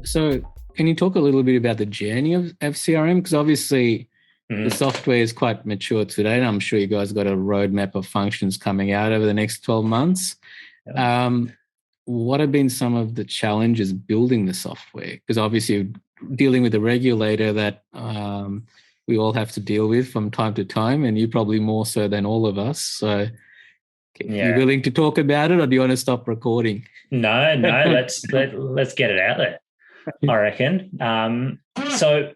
So can you talk a little bit about the journey of AVCRM? Because obviously the software is quite mature today, and I'm sure you guys got a roadmap of functions coming out over the next 12 months. What have been some of the challenges building the software? Because obviously you're dealing with a regulator that we all have to deal with from time to time, and you probably more so than all of us. So you willing to talk about it, or do you want to stop recording? No, let's get it out there, I reckon. So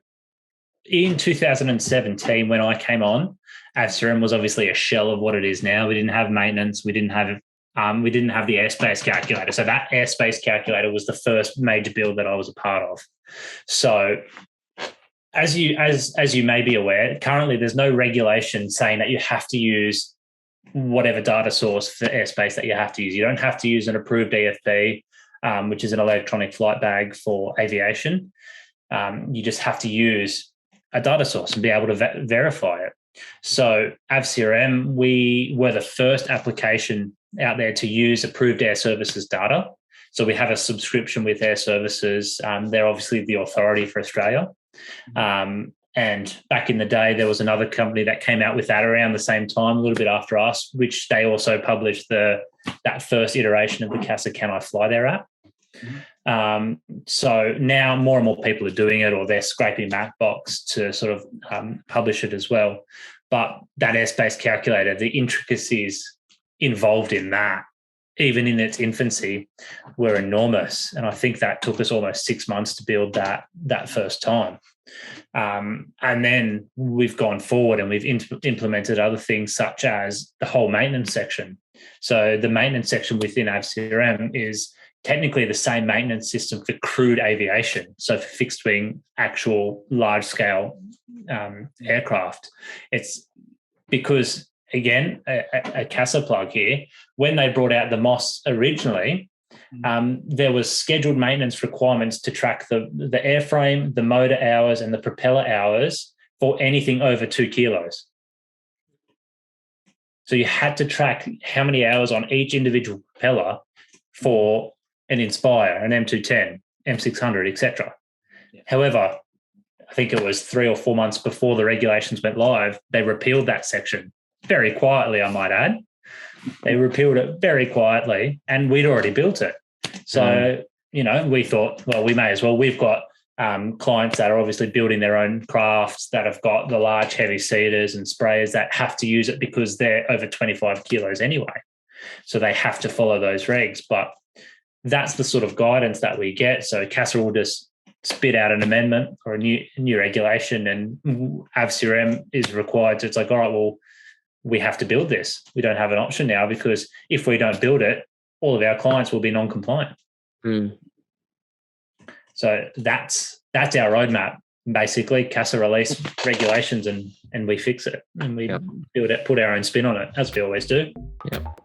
in 2017, when I came on, AVCRM was obviously a shell of what it is now. We didn't have maintenance. We didn't have the airspace calculator. So that airspace calculator was the first major build that I was a part of. So as you may be aware, currently there's no regulation saying that you have to use whatever data source for airspace that you have to use. You don't have to use an approved EFB, which is an electronic flight bag for aviation. You just have to use a data source and be able to verify it. So AVCRM, we were the first application out there to use approved air services data. So we have a subscription with Air Services. They're obviously the authority for Australia. And back in the day, there was another company that came out with that around the same time, a little bit after us, which they also published that first iteration of the CASA Can I Fly There app. So now more and more people are doing it, or they're scraping Mapbox to sort of publish it as well. But that airspace calculator, the intricacies involved in that, even in its infancy, were enormous. And I think that took us almost 6 months to build that first time. And then we've gone forward and we've implemented other things such as the whole maintenance section. So the maintenance section within AVCRM is technically the same maintenance system for crewed aviation. So for fixed wing, actual large scale aircraft. It's because, again, a CASA plug here, when they brought out the MOS originally, there was scheduled maintenance requirements to track the airframe, the motor hours, and the propeller hours for anything over 2 kilos. So you had to track how many hours on each individual propeller for an Inspire, an M210, M600, etc. However, I think it was 3 or 4 months before the regulations went live, they repealed that section very quietly, I might add. They repealed it very quietly, and we'd already built it. So, we thought, well, we may as well. We've got clients that are obviously building their own crafts that have got the large heavy seeders and sprayers that have to use it because they're over 25 kilos anyway. So they have to follow those regs. But that's the sort of guidance that we get. So CASA will just spit out an amendment or a new regulation, and AVCRM is required to, it's like, all right, well, we have to build this. We don't have an option now, because if we don't build it, all of our clients will be non-compliant. So that's our roadmap, basically. CASA release regulations and we fix it, and we build it, put our own spin on it, as we always do. Yep.